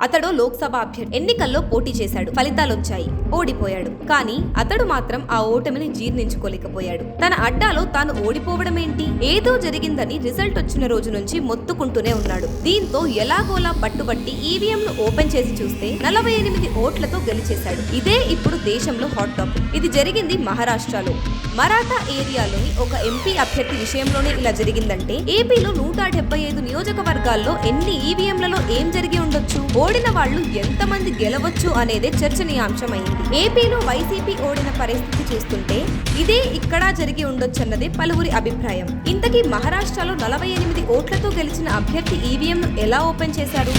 అతడు లోక్సభ అభ్యర్థి. ఎన్నికల్లో పోటీ చేశాడు, ఫలితాలొచ్చాయి, ఓడిపోయాడు. కానీ అతడు మాత్రం ఆ ఓటమిని జీర్ణించుకోలేకపోయాడు. తన అడ్డాలో తాను ఓడిపోవడం ఏంటి, ఏదో జరిగిందని రిజల్ట్ వచ్చిన రోజు నుంచి మొత్తుకుంటూనే ఉన్నాడు. దీంతో ఎలాగోలా పట్టుబట్టి ఈవీఎంను ఓపెన్ చేసి చూస్తే 48 ఓట్లతో గెలిచేశాడు. ఇదే ఇప్పుడు దేశంలో హాట్ టాపిక్. ఇది జరిగింది మహారాష్ట్రలో. మరాఠా ఏరియాలోని ఒక ఎంపీ అభ్యర్థి విషయంలోనే ఇలా జరిగిందంటే ఏపీలో 175 నియోజకవర్గాల్లో ఎన్ని ఈవీఎంలలో ఏం జరిగి ఉండొచ్చు, ఓడిన వాళ్ళు ఎంతమంది గెలవచ్చు అనేదే చర్చనీయాంశమైంది. ఏపీలో వైసీపీ ఓడిన పరిస్థితి చూస్తుంటే ఇదే ఇక్కడ జరిగి ఉండొచ్చన్నదే పలువురి అభిప్రాయం. ఇంతకీ మహారాష్ట్రలో 48 ఓట్లతో గెలిచిన అభ్యర్థి ఈవీఎంను ఎలా ఓపెన్ చేశారు?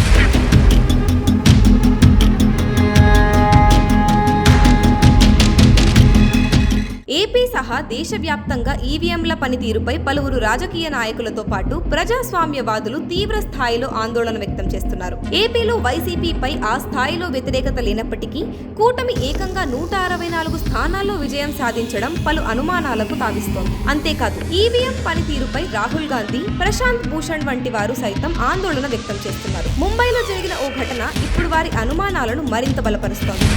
ఏపీ సహా దేశవ్యాప్తంగా ఈవీఎంల పనితీరుపై పలువురు రాజకీయ నాయకులతో పాటు ప్రజాస్వామ్యవాదులు తీవ్ర స్థాయిలో ఆందోళన వ్యక్తం చేస్తున్నారు. ఏపీలో వైసీపీపై ఆ స్థాయిలో వ్యతిరేకత లేనప్పటికీ కూటమి ఏకంగా 164 స్థానాల్లో విజయం సాధించడం పలు అనుమానాలకు తావిస్తోంది. అంతేకాదు ఈవీఎం పనితీరుపై రాహుల్ గాంధీ, ప్రశాంత్ భూషణ్ వంటి వారు సైతం ఆందోళన వ్యక్తం చేస్తున్నారు. ముంబైలో జరిగిన ఓ ఘటన ఇప్పుడు వారి అనుమానాలను మరింత బలపరుస్తోంది.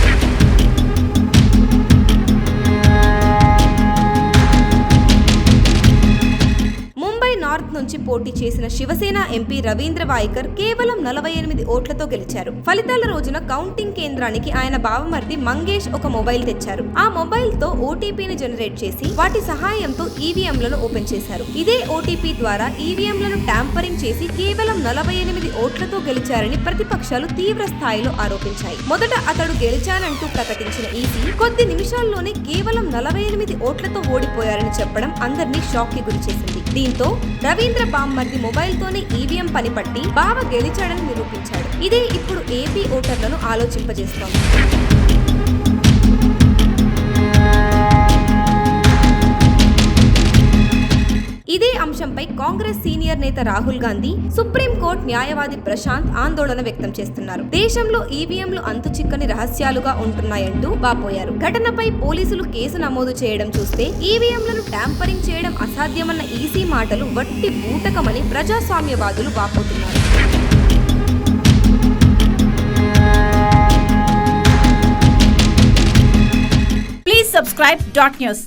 నార్త్ నుంచి పోటీ చేసిన శివసేన ఎంపీ రవీంద్ర వాయికర్ కేవలం 48 ఓట్లతో గెలిచారు. ఫలితాల రోజున కౌంటింగ్ కేంద్రానికి ఆయన బావమర్ది మంగేష్ ఒక మొబైల్ తెచ్చారు. ఆ మొబైల్ తో ఓటీపీని జనరేట్ చేసి వాటి సహాయంతో ఈవీఎంలను ఓపెన్ చేశారు. ఇదే ఓటీపీ ద్వారా ఈవీఎంలను ట్యాంపరింగ్ చేసి కేవలం 48 ఓట్లతో గెలిచారని ప్రతిపక్షాలు తీవ్ర స్థాయిలో ఆరోపించాయి. మొదట అతడు గెలిచానంటూ ప్రకటించిన ఈసీ కొద్ది నిమిషాల్లోనే కేవలం 48 ఓట్లతో ఓడిపోయారని చెప్పడం అందరినీ షాక్ కి గురి చేసింది. దీంతో రవీంద్ర బామ్మర్ది మొబైల్ తోనే ఈవీఎం పనిపట్టి బావ గెలిచాడని నిరూపించాడు. ఇదే ఇప్పుడు ఏపీ ఓటర్లను ఆలోచింపజేస్తోంది. ఇదే అంశంపై కాంగ్రెస్ సీనియర్ నేత రాహుల్ గాంధీ, సుప్రీంకోర్టు న్యాయవాది ప్రశాంత్ ఆందోళన వ్యక్తం చేస్తున్నారు. దేశంలో ఈవీఎంలు అంతుచిక్కని రహస్యాలుగా ఉంటున్నాయంటూ వాపోయారు. ఘటనపై పోలీసులు కేసు నమోదు చేయడం చూస్తే ఈవీఎంలను ట్యాంపరింగ్ చేయడం అసాధ్యమన్న ఈసీ మాటలు వట్టి బూటకమని ప్రజాస్వామ్యవాదులు వాపోతున్నారు. Please subscribe .news.